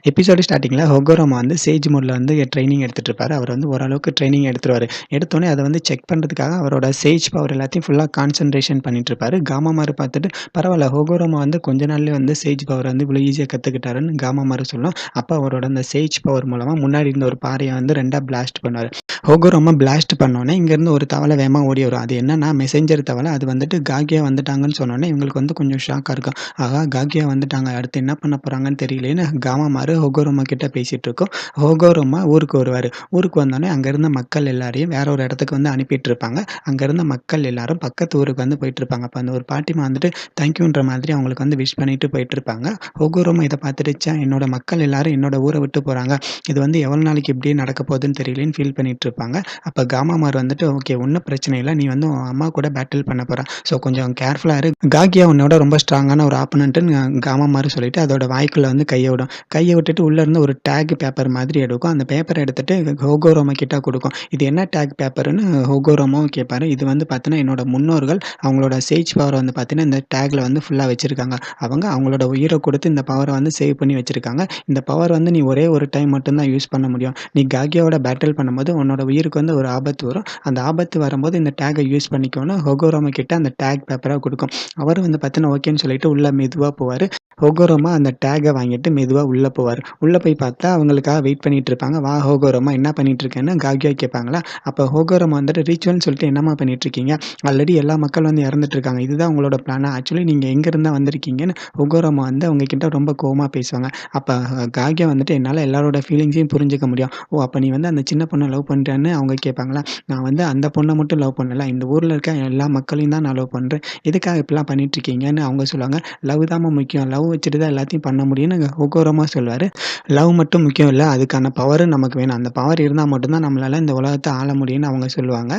Episode ஸ்டார்ட்டிங்கில ஹொகோரோமா வந்து Sage மோட்ல வந்து ட்ரெய்னிங் எடுத்துட்டு இருப்பாரு. அவர் வந்து ஓரளவுக்கு ட்ரெய்னிங் எடுத்துருவாரு. எடுத்தோனே அத வந்து செக் பண்றதுக்காக அவரோட சேஜ் பவர் எல்லாத்தையும் ஃபுல்லா கான்சன்ட்ரேஷன் பண்ணிட்டு இருப்பாரு. காமாமாரு பார்த்துட்டு, பரவால்ல ஹொகோரோமா வந்து கொஞ்ச நாள்லயே வந்து சேஜ் பவர வந்து இவ்வளோ ஈஸியா கத்துக்கிட்டாருன்னு காமாமாரு சொல்லும். அப்ப அவரோட அந்த சேஜ் பவர் மூலமா முன்னாடி இருந்த ஒரு பாறைய வந்து 2ஆ பிளாஸ்ட் பண்ணுவாரு. ஹொகோரோமா பிளாஸ்ட் பண்ணோனே, இங்கேருந்து ஒரு தவளை வேகமா ஓடி வரும். அது என்னன்னா மெசேஞ்சர் தவளை. அது வந்துட்டு காகியா வந்துட்டாங்கன்னு சொன்னோனே, இவங்களுக்கு வந்து கொஞ்சம் ஷாக்கா இருக்கும். ஆஹா! காகியா வந்துட்டாங்க. அடுத்து என்ன பண்ண போறாங்கன்னு தெரியலையேன்னு காமாமாரு ஹொகோரோமா கிட்ட பேசிட்டு இருக்கோம். ஹொகோரோமா ஊருக்கு வருவாரு. ஊருக்கு வந்தோனே அங்க இருந்த மக்கள் எல்லாரையும் வேற ஒரு இடத்துக்கு வந்து அனுப்பிட்டு இருப்பாங்க. அங்க இருந்த மக்கள் எல்லாரும் பக்கத்து ஊருக்கு வந்து போயிட்டுருப்பாங்க. அப்ப அந்த ஒரு பாட்டிமா வந்துட்டு தேங்க்யூன்ற மாதிரி அவங்களுக்கு வந்து விஷ் பண்ணிட்டு போயிட்டுருப்பாங்க. ஹொகோரோமா இத பார்த்துட்டு, ச்சே! என்னோட மக்கள் எல்லாரும் என்னோட ஊர விட்டு போறாங்க. இது வந்து எவ்வளோ நாளைக்கு இப்படியே நடக்க போகுதுன்னு தெரியலேன்னு ஃபீல் பண்ணிட்டு இருப்பாங்க. அப்ப காமாமாரு வந்துட்டு, ஓகே ஒண்ணும் பிரச்சனை இல்ல. நீ வந்து உன் அம்மா கூட பேட்டில் பண்ண போற. ஸோ கொஞ்சம் கேர்ஃபுல்லா இரு. காகியா உன்னோட ரொம்ப ஸ்ட்ராங்கான ஒரு ஆப்பனன்ட்டுன்னு காமாமாரு சொல்லிட்டு அதோட வாய்க்குள்ள வந்து கைய விடும். கைய விட்டுட்டு உள்ள இருந்து ஒரு டேக் பேப்பர் மாதிரி எடுக்கும். அந்த பேப்பர எடுத்துட்டு ஹொகோரோமா கிட்ட குடுக்கும். இது என்ன டேக் பேப்பர்ன்னு ஹொகோரோமாவும் கேட்பாரு. இது வந்து பார்த்தீங்கன்னா, என்னோட முன்னோர்கள் அவங்களோட சேஜ் பவர வந்து பார்த்தீங்கன்னா, இந்த டேக்ல வந்து ஃபுல்லா வச்சிருக்காங்க. அவங்க அவங்களோட உயிர குடுத்து இந்த பவர வந்து சேவ் பண்ணி வச்சிருக்காங்க. இந்த பவர் வந்து நீ ஒரே ஒரு டைம் மட்டும் தான் யூஸ் பண்ண முடியும். நீ காகியாவோட பேட்டில் பண்ணும்போது உன்னோட உயிருக்கு வந்து ஒரு ஆபத்து வரும். அந்த ஆபத்து வரும்போது இந்த டேக்க யூஸ் பண்ணிக்கோன்னு ஹொகோரோமா கிட்ட அந்த டேக் பேப்பர குடுக்கும். அவரும் வந்து பார்த்தீங்கன்னா, ஓகேன்னு சொல்லிட்டு உள்ள மெதுவா போவாரு. ஹொகோரோமா அந்த டேக்க வாங்கிட்டு மெதுவா உள்ள போவாரு. உள்ள போய் பார்த்தா அவங்களுக்காக வெயிட் பண்ணிட்டு இருப்பாங்க. "வா ஹொகோரோமா என்ன பண்ணிட்டு இருக்கேன்னு?" காகியா கேட்பாங்களா? அப்ப ஹொகோரோமா வந்துட்டு, "ரிச்சுவல்ன்னு சொல்லிட்டு என்னம்மா பண்ணிட்டு இருக்கீங்க? ஆல்ரெடி எல்லா மக்கள் வந்து இறந்துட்டு இருக்காங்க. இதுதான் உங்களோட பிளானா? ஆக்சுவலி நீங்க எங்க இருந்து தான் வந்திருக்கீங்கன்னு?" ஹொகோரோமா வந்து அவங்க கிட்ட ரொம்ப கோவமா பேசுவாங்க. அப்ப காகியா வந்துட்டு, "என்னால எல்லாரோட ஃபீலிங்ஸையும் புரிஞ்சுக்க முடியும். ஓ! அப்ப நீ வந்து அந்த சின்ன பொண்ண லவ் பண்றன்னு?" அவங்க கேட்பாங்களா? "நான் வந்து அந்த பொண்ண மட்டும் லவ் பண்ணல. இந்த ஊர்ல இருக்க எல்லா மக்களையும் தான் நான் லவ் பண்றேன். எதுக்காக இப்படிலாம் பண்ணிட்டு இருக்கீங்கன்னு?" அவங்க சொல்லுவாங்க. "லவ் தாம்மா முக்கியம். லவ் வச்சுட்டு தான் எல்லாத்தையும் பண்ண முடியும்னு" ஹொகோரோமா சொல்லுவாரு. லவ் மட்டும் முக்கியம் இல்ல. அதுக்கான பவரும் நமக்கு வேணும். அந்த பவர் இருந்தா மட்டும் தான் நம்மளால இந்த உலகத்த ஆள முடியும்னு அவங்க சொல்லுவாங்க.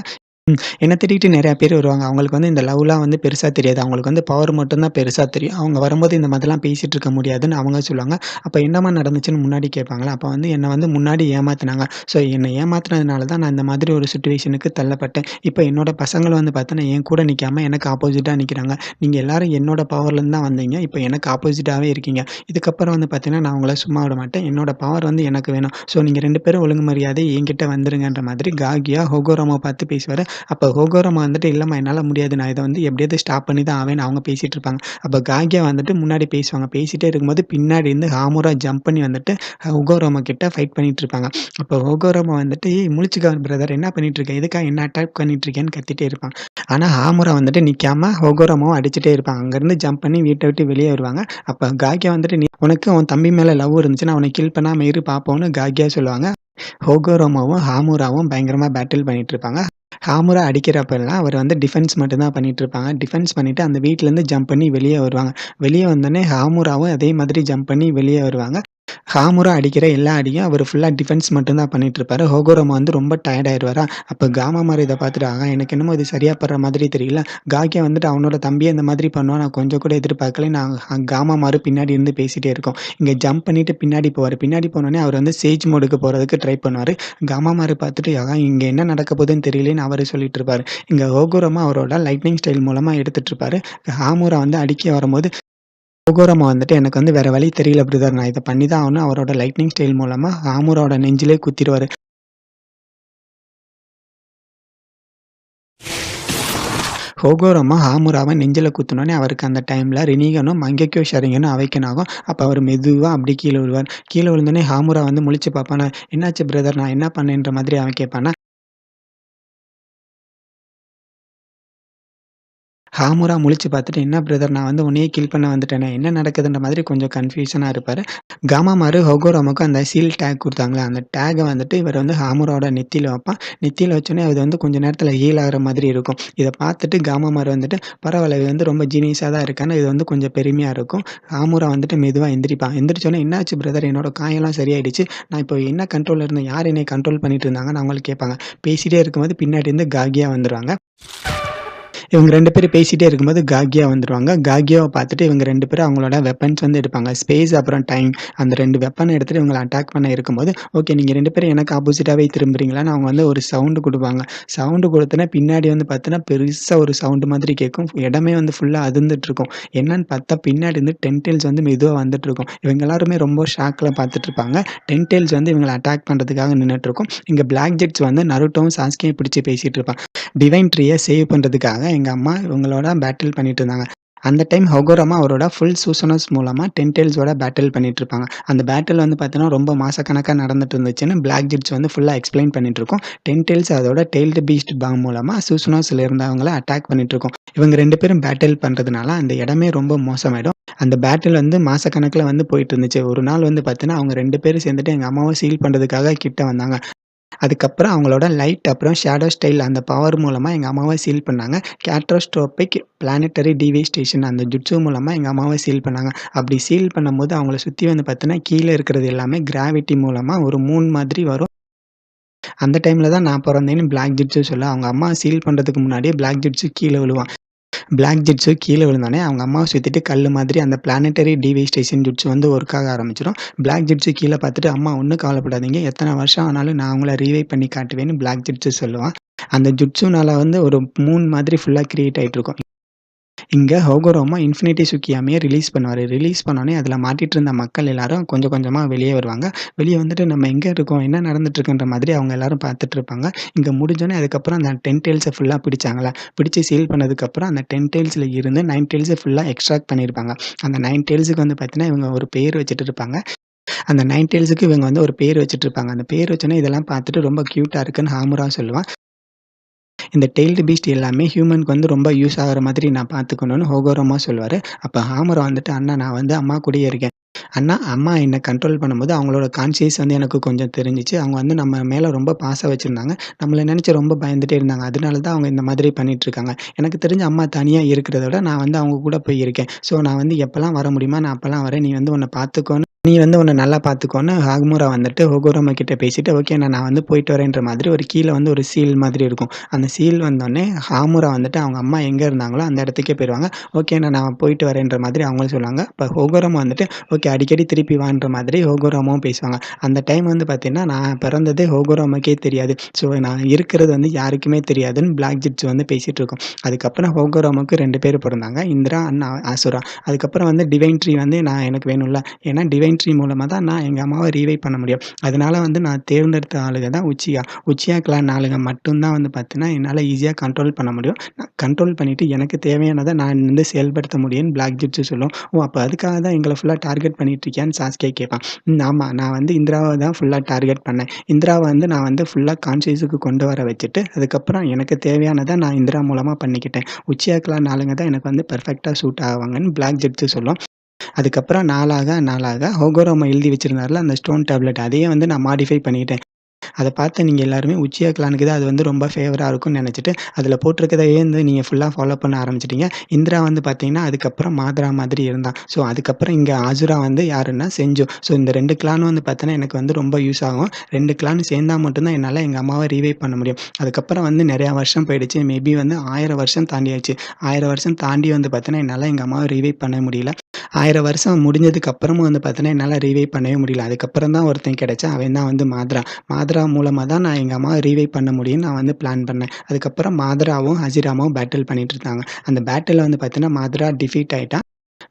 என்ன தேடிட்டு நெறைய பேர் வருவாங்க. அவங்களுக்கு வந்து இந்த லவ்லாம் வந்து பெருசா தெரியாது. அவங்களுக்கு வந்து பவர் மட்டும் தான் பெருசா தெரியும். அவங்க வரும்போது இந்த மாதிரிலாம் பேசிட்டு இருக்க முடியாதுன்னு அவங்க சொல்லுவாங்க. அப்ப என்னம்மா நடந்துச்சுன்னு முன்னாடி கேட்பாங்களா? அப்ப வந்து என்ன வந்து முன்னாடி ஏமாத்துனாங்க. ஸோ என்ன ஏமாத்துனதுனால தான் நான் இந்த மாதிரி ஒரு சிச்சுவேஷனுக்கு தள்ளப்பட்டேன். இப்ப என்னோட பசங்களும் வந்து பார்த்தீங்கன்னா, என் கூட நிக்காம எனக்கு ஆப்போசிட்டா நிக்கிறாங்க. நீங்க எல்லாரும் என்னோட பவர்லேருந்து தான் வந்தீங்க. இப்ப எனக்கு ஆப்போசிட்டாவே இருக்கீங்க. இதுக்கப்புறம் வந்து பார்த்தீங்கன்னா, நான் உங்கள சும்மா விட மாட்டேன். என்னோட பவர் வந்து எனக்கு வேணும். ஸோ நீங்க 2 பேரும் ஒழுங்கு மரியாதை என்கிட்ட வந்துருங்கன்ற மாதிரி காகியா ஹொகோரோமாவ பார்த்து பேசுவாரு. அப்ப ஹொகோரோமா வந்துட்டு, "இல்லம்மா என்னால முடியாது. நான் இத வந்து எப்படியாவது ஸ்டாப் பண்ணி தான் ஆவேன்னு" அவங்க பேசிட்டு இருப்பாங்க. அப்ப காகியா வந்துட்டு முன்னாடி பேசுவாங்க. பேசிட்டே இருக்கும்போது பின்னாடி இருந்து ஹாமுரா ஜம்ப் பண்ணி வந்துட்டு ஹொகோரோமா கிட்ட ஃபைட் பண்ணிட்டு இருப்பாங்க. அப்ப ஹொகோரோமா வந்துட்டு, "ஏய் முழிச்சுக்க பிரதர் என்ன பண்ணிட்டு இருக்க? எதுக்காக என்ன அட்டாக் பண்ணிட்டு இருக்கேன்னு?" கத்திட்டே இருப்பாங்க. ஆனா ஹாமுரா வந்துட்டு நிக்காம ஹொகோரோமாவ அடிச்சுட்டே இருப்பாங்க. அங்கருந்து ஜம்ப் பண்ணி வீட்ட விட்டு வெளிய வருவாங்க. அப்ப காகியா வந்துட்டு, "நீ உனக்கு உன் தம்பி மேல லவ் இருந்துச்சுன்னா அவன கில் பண்ணாம இரு பாப்போம்ன்னு" காகியா சொல்லுவாங்க. ஹொகோரோமாவும், ஹாமுராவும் பயங்கரமா பேட்டில் பண்ணிட்டு இருப்பாங்க. ஹாமுரா அடிக்கிறப்பலாம் அவர் வந்து டிஃபென்ஸ் மட்டும் தான் பண்ணிட்டு இருப்பாங்க. டிஃபென்ஸ் பண்ணிட்டு அந்த வீட்லருந்து ஜம்ப் பண்ணி வெளிய வருவாங்க. வெளிய வந்தோனே ஹாமுராவும் அதே மாதிரி ஜம்ப் பண்ணி வெளிய வருவாங்க. ஹாமுரா அடிக்கிற எல்லா அடியும் அவரு ஃபுல்லா டிஃபென்ஸ் மட்டும் தான் பண்ணிட்டு இருப்பாரு. ஹொகோரோமா வந்து ரொம்ப டயர்ட் ஆயிருவாரா, அப்ப காமாமாரு இத பார்த்துட்டு, ஆஹா எனக்கு என்னமோ இது சரியா படுற மாதிரி தெரியல. காக்கியா வந்துட்டு அவனோட தம்பிய இந்த மாதிரி பண்ணுவான் நான் கொஞ்சம் கூட எதிர்பார்க்கல. நான் காமாமாரு பின்னாடி இருந்து பேசிட்டே இருக்கோம். இங்க ஜம்ப் பண்ணிட்டு பின்னாடி போவாரு. பின்னாடி போனோனே அவர் வந்து சேஜ் மோடுக்கு போறதுக்கு ட்ரை பண்ணுவாரு. காமாமாரு பார்த்துட்டு, ஆஹா இங்க என்ன நடக்க போதுன்னு தெரியலேன்னு அவரு சொல்லிட்டு இருப்பாரு. இங்க ஹொகோரோமா அவரோட லைட்னிங் ஸ்டைல் மூலமா எடுத்துட்டு இருப்பாரு. ஹாமுரா வந்து அடிக்க வரும்போது கொகோரமா வந்துட்டு எனக்கு வந்து வேற வழி தெரியல பிரதர். நான் இத பண்ணி தான் ஆகணும். அவரோட லைட்னிங் ஸ்டைல் மூலமா ஆமூரோட நெஞ்சிலே குத்திருவாரு. ஹோகோரமா ஹாமுராவ நெஞ்சில குத்துனோனே அவருக்கு அந்த டைம்ல ரினிகனும், மங்கெக்யோ ஷரிங்கனும் அவைக்கன் ஆகும். அப்ப அவரு மெதுவா அப்படி கீழ விழுவாரு. கீழ விழுந்தோனே ஹாமுரா வந்து முழிச்சு பார்ப்பானா, "என்னாச்சு பிரதர்? நான் என்ன பண்ணேன்ற?" மாதிரி அவன் கேட்பானா, ஹாமுரா முழிச்சு பார்த்துட்டு, "என்ன பிரதர் நான் வந்து உன்னையே கில் பண்ண வந்துட்டேனே! என்ன நடக்குதுன்ற?" மாதிரி கொஞ்சம் கன்ஃப்யூஷனா இருப்பாரு. காமாமாரு ஹொகோராமாக்கு அந்த சீல் டேக் குடுத்தாங்கல்ல, அந்த டேக்க வந்துட்டு இவரு வந்து ஹாமுராவோட நெத்தியில வப்பான். நெத்தியில வச்சோனே அது வந்து கொஞ்ச நேரத்தில ஹீல் ஆகுற மாதிரி இருக்கும். இத பார்த்துட்டு காமாமாரு வந்துட்டு, "பரவால்ல இது வந்து ரொம்ப ஜீனியஸா தான் இருக்கான்னு" இது வந்து கொஞ்சம் பெருமையா இருக்கும். ஹாமுரா வந்துட்டு மெதுவா எந்திரிப்பான். எந்திரிச்சோனே, "என்னாச்சு பிரதர்? என்னோட காயம்லாம் சரியாயிடுச்சு. நான் இப்போ என்ன கண்ட்ரோல்ல இருந்தேன்? யார் என்னைய கண்ட்ரோல் பண்ணிட்டு இருந்தாங்கன்னு?" அவங்கள கேட்பாங்க. பேசிட்டே இருக்கும்போது பின்னாடி இருந்து காகியா வந்துருவாங்க. இவங்க 2 பேரும் பேசிட்டே இருக்கும்போது காகியா வந்துருவாங்க. காகியாவ பார்த்துட்டு இவங்க 2 பேரும் அவங்களோட வெப்பன்ஸ் வந்து எடுப்பாங்க. ஸ்பேஸ் அப்புறம் டைம் அந்த 2 வெப்பன எடுத்துட்டு இவங்கள அட்டாக் பண்ண இருக்கும்போது, ஓகே நீங்க 2 பேரும் எனக்கு ஆப்போசிட்டாவே திரும்புறீங்களான்னு அவங்க வந்து ஒரு சவுண்ட் குடுப்பாங்க. சவுண்ட் குடுத்தோனே பின்னாடி வந்து பார்த்தீங்கன்னா, பெருசா ஒரு சவுண்ட் மாதிரி கேட்கும். இடமே வந்து ஃபுல்லா அதிர்ந்துட்டு இருக்கும். என்னன்னு பார்த்தா பின்னாடி இருந்து டென்டெயில்ஸ் வந்து மெதுவா வந்துட்டு இருக்கும். இவங்க எல்லாருமே ரொம்ப ஷாக்ல பார்த்துட்டு இருப்பாங்க. டென்டெயில்ஸ் வந்து இவங்கள அட்டாக் பண்றதுக்காக நின்னுட்டு இருக்கும். இங்க பிளாக் ஜெட்ஸ் வந்து நருட்டோவும், சாஸ்கேயும் பிடிச்சு பேசிட்டு இருப்பான். டிவைன் ட்ரீய சேவ் பண்றதுக்காக எங்க அம்மா இவங்களோட பேட்டில் பண்ணிட்டு இருந்தாங்க. அந்த டைம் ஹொகோரமா அவரோட ஃபுல் சூசனஸ் மூலமா டென்டெயில்ஸோட பேட்டில் பண்ணிட்டு இருப்பாங்க. அந்த பேட்டில் வந்து பார்த்தீங்கன்னா, ரொம்ப மாசக்கணக்கா நடந்துட்டு இருந்துச்சுன்னு பிளாக் ஜெட்ஸ் வந்து ஃபுல்லா எக்ஸ்ப்ளைன் பண்ணிட்டு இருக்கும். டென்டெயில்ஸ் அதோட டெய்ல்டு பீஸ்ட் பாம் மூலமா சூசனஸ்ல இருந்தவங்கள அட்டாக் பண்ணிட்டு இருக்கும். இவங்க 2 பேரும் பேட்டில் பண்றதுனால அந்த இடமே ரொம்ப மோசமாயிடும். அந்த பேட்டில் வந்து மாசக்கணக்குல வந்து போயிட்டு இருந்துச்சு. ஒரு நாள் வந்து பார்த்தீங்கன்னா, அவங்க 2 பேரும் சேர்ந்துட்டு எங்க அம்மாவ சீல் பண்றதுக்காக கிட்ட வந்தாங்க. அதுக்கப்புறம் அவங்களோட லைட் அப்புறம் ஷேடோ ஸ்டைல் அந்த பவர் மூலமா எங்க அம்மாவ சீல் பண்ணாங்க. கேட்ரோஸ்ட்ரோபிக் பிளானட்டரி டிவைஸ்டேஷன் அந்த ஜுட்ஸு மூலமா எங்க அம்மாவ சீல் பண்ணாங்க. அப்படி சீல் பண்ணும்போது அவங்கள சுத்தி வந்து பார்த்தீங்கன்னா, கீழ இருக்கிறது எல்லாமே கிராவிட்டி மூலமா ஒரு மூன் மாதிரி வரும். அந்த டைம்ல தான் நான் பொறந்தேன்னு பிளாக் ஜிட்ஸு சொல்ல, அவங்க அம்மா சீல் பண்றதுக்கு முன்னாடியே பிளாக் ஜிட்ஸு கீழ விழுவான். பிளாக் ஜெட்ஸு கீழ விழுந்தோனே, அவங்க அம்மாவ சுத்திட்டு கல்லு மாதிரி அந்த பிளானட்டரி டிவைஸ்டேஷன் ஜுட்ஸ் வந்து ஒர்க் ஆக ஆரம்பிச்சுரும். பிளாக் ஜெட்ஸு கீழ பார்த்துட்டு, "அம்மா ஒண்ணும் கவலைப்படாதீங்க. எத்தன வருஷம் ஆனாலும் நான் உங்கள ரீவைவ் பண்ணி காட்டுவேன்னு" பிளாக் ஜெட்ஸு சொல்லுவான். அந்த ஜுட்ஸுனால வந்து ஒரு மூன் மாதிரி ஃபுல்லா கிரியேட் ஆயிட்டுருக்கும். இங்க ஹோகோரோமா இன்ஃபினிட்டி சுக்கியாமிய ரிலீஸ் பண்ணுவாரு. ரிலீஸ் பண்ணோனே அதில மாட்டிட்டு இருந்த மக்கள் எல்லாரும் கொஞ்சம் கொஞ்சமா வெளிய வருவாங்க. வெளிய வந்துட்டு நம்ம எங்க இருக்கோம்? என்ன நடந்துட்டு இருக்குன்ற மாதிரி அவங்க எல்லாரும் பார்த்துட்டு இருப்பாங்க. இங்க முடிஞ்சோனே அதுக்கப்புறம் அந்த 10 டெயில்ஸ ஃபுல்லா பிடிச்சாங்கல்ல, பிடிச்சு சீல் பண்ணதுக்கப்புறம் அந்த 10 டெயில்ஸ்ல இருந்து 9 டெயில்ஸ ஃபுல்லா எக்ஸ்ட்ராக்ட் பண்ணியிருப்பாங்க. அந்த 9 டெயில்ஸுக்கு வந்து பார்த்தீங்கன்னா, இவங்க ஒரு பேர் வச்சுட்டு இருப்பாங்க. அந்த 9 டெயில்ஸுக்கு இவங்க வந்து ஒரு பேர் வச்சுட்டு இருப்பாங்க. அந்த பேர் வச்சோனே இதெல்லாம் பார்த்துட்டு ரொம்ப கியூட்டா இருக்குன்னு ஹாமுரா சொல்லுவான். இந்த டெய்ல்டு பீஸ்ட் எல்லாமே ஹியூமனுக்கு வந்து ரொம்ப யூஸ் ஆகுற மாதிரி நான் பார்த்துக்கணும்னு ஹோகோரோமா சொல்லுவாரு. அப்ப ஹாமுரா வந்துட்டு, "அண்ணா நான் வந்து அம்மா கூடயே இருக்கேன். அண்ணா அம்மா என்ன கண்ட்ரோல் பண்ணும்போது அவங்களோட கான்ஷியஸ் வந்து எனக்கு கொஞ்சம் தெரிஞ்சுச்சு. அவங்க வந்து நம்ம மேல ரொம்ப பாசம் வச்சிருந்தாங்க. நம்மள நெனச்சு ரொம்ப பயந்துட்டே இருந்தாங்க. அதனால தான் அவங்க இந்த மாதிரி பண்ணிட்டுருக்காங்க. எனக்கு தெரிஞ்சு அம்மா தனியா இருக்கிறத விட நான் வந்து அவங்க கூட போய் இருக்கேன். ஸோ நான் வந்து எப்பலாம் வர முடியுமோ நான் அப்பலாம் வரேன். நீ வந்து உன்ன பார்த்துக்கோன்னு நீ வந்து உன்ன நல்லா பார்த்துக்கோன்னு" ஹாகுமுரா வந்துட்டு ஹோகோரோமா கிட்ட பேசிட்டு, "ஓகே அண்ணா நான் வந்து போயிட்டு வரேன்ற" மாதிரி ஒரு கீழ வந்து ஒரு சீல் மாதிரி இருக்கும். அந்த சீல் வந்தோனே ஹாமுரா வந்துட்டு அவங்க அம்மா எங்க இருந்தாங்களோ அந்த இடத்துக்கே போயிருவாங்க. "ஓகே நான் போயிட்டு வரேன்ற" மாதிரி அவங்களும் சொல்லுவாங்க. அப்ப ஹோகோரோமா வந்துட்டு, "ஓகே அடிக்கடி திருப்பி வான்ற" மாதிரி ஹோகோரோமாவும் பேசுவாங்க. அந்த டைம் வந்து பார்த்தீங்கன்னா, நான் பிறந்ததே ஹோகோரோமாக்கே தெரியாது. ஸோ நான் இருக்கிறது வந்து யாருக்குமே தெரியாதுன்னு பிளாக் ஜிட்ஸ் வந்து பேசிட்டு இருக்கும். அதுக்கப்புறம் ஹோகோரோமாக்கு 2 பேர் பொறந்தாங்க. இந்திரா அண்ட் அசுரா. அதுக்கப்புறம் வந்து டிவைன் ட்ரீ வந்து எனக்கு வேணும்ல. ஏன்னா டிவைன் ட்ரீ மூலமா தான் நான் எங்க அம்மாவ ரீவைவ் பண்ண முடியும். அதனால வந்து நான் தேர்ந்தெடுத்த ஆளுக தான் உச்சியா. உச்சியா கிளான் ஆளுங்க மட்டும் தான் வந்து பார்த்தீங்கன்னா, என்னால ஈஸியா கண்ட்ரோல் பண்ண முடியும். நான் கண்ட்ரோல் பண்ணிட்டு எனக்கு தேவையானத நான் வந்து செயல்படுத்த முடியும்னு பிளாக் ஜிட்ஸ் சொல்லும். "ஓ! அப்ப அதுக்காக தான் எங்கள ஃபுல்லா டார்கெட் பண்ணிட்டு இருக்கியான்னு?" சாஸ்கே கேட்பான். ஆமா. நான் வந்து இந்திராவ தான் ஃபுல்லா டார்கெட் பண்ணேன். இந்திராவ வந்து நான் வந்து ஃபுல்லா கான்ஷியஸ்க்கு கொண்டு வர வச்சுட்டு, அதுக்கப்புறம் எனக்கு தேவையானத நான் இந்திரா மூலமா பண்ணிக்கிட்டேன். உச்சியா கிளான் ஆளுங்க தான் எனக்கு வந்து பெர்ஃபெக்ட்டா சூட் ஆவாங்கன்னு பிளாக் ஜெட்ஸ் சொல்லும். அதுக்கப்புறம் நாளாக ஹோகோரோமா எழுதி வச்சிருந்தார்ல அந்த ஸ்டோன் டேப்லெட் அதையே வந்து நான் மாடிஃபை பண்ணிக்கிட்டேன். அத பார்த்து நீங்க எல்லாருமே உச்சியா கிளானுக்கு தான் அது வந்து ரொம்ப ஃபேவரா இருக்கும்னு நெனச்சுட்டு, அதில போட்டிருக்கதையே வந்து நீங்க ஃபுல்லா ஃபாலோ பண்ண ஆரம்பிச்சுட்டீங்க. இந்திரா வந்து பார்த்தீங்கன்னா, அதுக்கப்புறம் மாத்ரா மாதிரி இருந்தான். ஸோ, அதுக்கப்புறம் இங்க ஆசுரா வந்து யாருன்னா செஞ்சு. ஸோ, இந்த 2 கிளானும் வந்து பார்த்தீங்கன்னா, எனக்கு வந்து ரொம்ப யூஸ் ஆகும். 2 கிளான் சேர்ந்தா மட்டும் தான் என்னால எங்க அம்மாவ ரீவைவ் பண்ண முடியும். அதுக்கப்புறம் வந்து நெறையா வருஷம் போயிடுச்சு. மேபி வந்து 1000 வருஷம் தாண்டியாச்சு. 1000 வருஷம் தாண்டி வந்து பார்த்தீங்கன்னா, என்னால எங்க அம்மாவ ரீவைவ் பண்ண முடியல. 1000 வருஷம் முடிஞ்சதுக்கு அப்புறமும் வந்து பார்த்தீங்கன்னா, என்னால ரீவைவ் பண்ணவே முடியல. அதுக்கப்புறம் தான் ஒருத்தன் கிடைச்சான். அவன் தான் வந்து மாத்ரா. மாத்ரா மூலமா தான் நான் எங்க அம்மாவ ரீவைவ் பண்ண முடியும்னு நான் வந்து பிளான் பண்ணேன். அதுக்கப்புறம் மாத்ராவும், ஹஜிராமாவும் பேட்டில் பண்ணிட்டு இருந்தாங்க. அந்த பேட்டில்ல வந்து பார்த்தீங்கன்னா, மாத்ரா டிஃபீட் ஆயிட்டான்.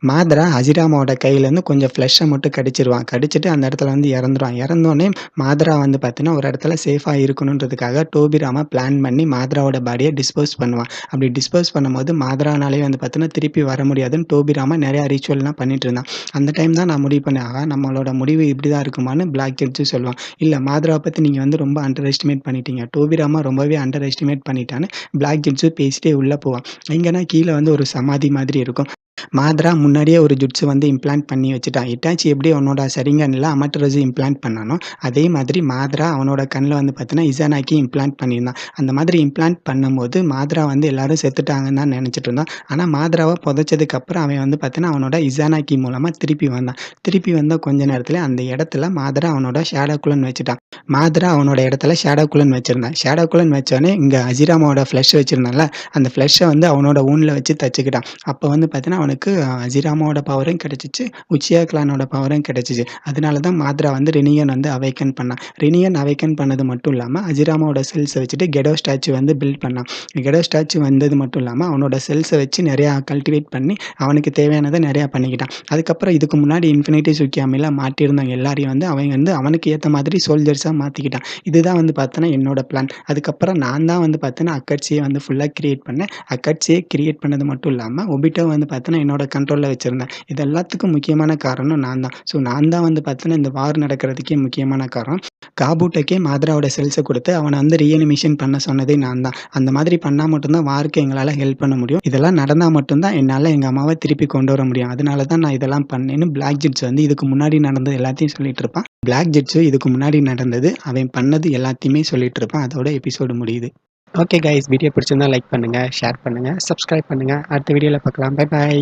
மாத்ரா ஹஜிராமாவோட கையிலேருந்து கொஞ்சம் ஃப்ளெஷ்ஷ மட்டும் கடிச்சிருவான். கடிச்சிட்டு அந்த இடத்துல வந்து இறந்துருவான். இறந்தோனே மாத்ரா வந்து பார்த்தீங்கன்னா, ஒரு இடத்துல சேஃபா இருக்கணுன்றதுக்காக டோபிராமா பிளான் பண்ணி மாத்ராவோட பாடிய டிஸ்போஸ் பண்ணுவான். அப்படி டிஸ்போஸ் பண்ணும்போது மாத்ரானாலயே வந்து பார்த்தீங்கன்னா, திருப்பி வர முடியாதுன்னு டோபிராமா நெறையா ரிச்சுவல்லாம் பண்ணிட்டு இருந்தான். அந்த டைம் தான் நான் முடிவு பண்ணேன். ஆஹா! நம்மளோட முடிவு இப்படி தான் இருக்குமான்னு பிளாக் ஜெட்ஸும் சொல்லுவான். இல்ல மாத்ராவ பத்தி நீங்க வந்து ரொம்ப அண்டர் எஸ்டிமேட் பண்ணிட்டீங்க. டோபிராமா ரொம்பவே அண்டர் எஸ்டிமேட் பண்ணிட்டான்னு பிளாக் ஜெட்ஸும் பேசிட்டே உள்ள போவான். எங்கன்னா கீழ வந்து ஒரு சமாதி மாதிரி இருக்கும். மாத்ரா முன்னாடியே ஒரு ஜுட்ஸு வந்து இம்ப்ளான்ட் பண்ணி வச்சுட்டான். இட்டாச்சி எப்படி அவனோட ஷரிங்கன்ல அமட்டெரசு இம்ப்ளான்ட் பண்ணானோ, அதே மாதிரி மாத்ரா அவனோட கண்ல வந்து பார்த்தீங்கன்னா, இசானாக்கி இம்ப்ளான்ட் பண்ணியிருந்தான். அந்த மாதிரி இம்ப்ளான்ட் பண்ணும்போது மாத்ரா வந்து எல்லாரும் செத்துட்டாங்கன்னு தான் நெனச்சுட்டு இருந்தான். ஆனா மாத்ராவ புதைச்சதுக்கப்புறம் அவன் வந்து பார்த்தீங்கன்னா, அவனோட இசானாக்கி மூலமா திருப்பி வந்தான். திருப்பி வந்த கொஞ்ச நேரத்தில அந்த இடத்துல மாத்ரா அவனோட ஷேடோ குளோன் வச்சுட்டான். மாத்ரா அவனோட இடத்துல ஷேடோ குளோன் வச்சிருந்தான். ஷேடோ குளோன் வச்சோனே இங்க அஜிராமாவோட ஃப்ளஷ் வச்சிருந்தான்ல, அந்த ஃப்ளஷ்ஷ வந்து அவனோட வூண்ட்ல வச்சு தச்சுக்கிட்டான். அப்ப வந்து பார்த்தீங்கன்னா, அவனுக்கு அஜிராமாவோட பவரும் கிடைச்சுச்சு, உச்சியா கிளானோட பவரும் கிடைச்சுச்சு. அதனால தான் மாத்ரா வந்து ரினிகன் வந்து அவேக்கன் பண்ணான். ரினிகன் அவேக்கன் பண்ணது மட்டும் இல்லாம, அஜிராமாவோட செல்ஸ வச்சுட்டு கெடோ ஸ்டாச்சு வந்து பில்ட் பண்ணான். கெடோ ஸ்டாச்சு வந்தது மட்டும் இல்லாம, அவனோட செல்ஸ வச்சு நெறையா கல்டிவேட் பண்ணி, அவனுக்கு தேவையானத நெறையா பண்ணிக்கிட்டான். அதுக்கப்புறம் இதுக்கு முன்னாடி இன்ஃபினிட்டி சுக்கியாமில மாட்டியிருந்தவங்க எல்லாரையும் வந்து அவன் வந்து அவனுக்கு ஏத்த மாதிரி சோல்ஜர்ஸா மாத்திக்கிட்டான். இதுதான் வந்து பார்த்தோன்னா என்னோட பிளான். அதுக்கப்புறம் நான் தான் வந்து பார்த்தோன்னா அக்காட்சிய வந்து ஃபுல்லா கிரியேட் பண்ணேன். அக்காட்சிய கிரியேட் பண்ணது மட்டும் இல்லாம, ஒபிட்டோ வந்து பார்த்தோன்னா என்னோட கண்ட்ரோல்ல வச்சிருந்தேன். இது எல்லாத்துக்கும் முக்கியமான காரணம் நான் தான். ஸோ நான் தான் வந்து பார்த்தோன்னா இந்த வார் நடக்கிறதுக்கே முக்கியமான காரணம். காபூட்டோக்கே மாத்ராவோட செல்ஸ குடுத்து அவன வந்து ரீஅனிமேஷன் பண்ண சொன்னதே நான் தான். அந்த மாதிரி பண்ணா மட்டும் தான் வாருக்கு எங்களால ஹெல்ப் பண்ண முடியும். இதெல்லாம் நடந்தா மட்டும் தான் என்னால எங்க அம்மாவ திருப்பி கொண்டு வர முடியும். அதனால தான் நான் இதெல்லாம் பண்ணேன்னு பிளாக் ஜெட்ஸ் வந்து இதுக்கு முன்னாடி நடந்தது எல்லாத்தையும் சொல்லிட்டு இருப்பான். பிளாக் ஜெட்ஸும் இதுக்கு முன்னாடி நடந்தது, அவன் பண்ணது எல்லாத்தையுமே சொல்லிட்டு இருப்பான். அதோட எபிசோடு முடியுது. ஓகே கைஸ், வீடியோ பிடிச்சிருந்தா லைக் பண்ணுங்க, ஷேர் பண்ணுங்க, சப்ஸ்கிரைப் பண்ணுங்க. அடுத்த வீடியோல பார்க்கலாம். Bye by.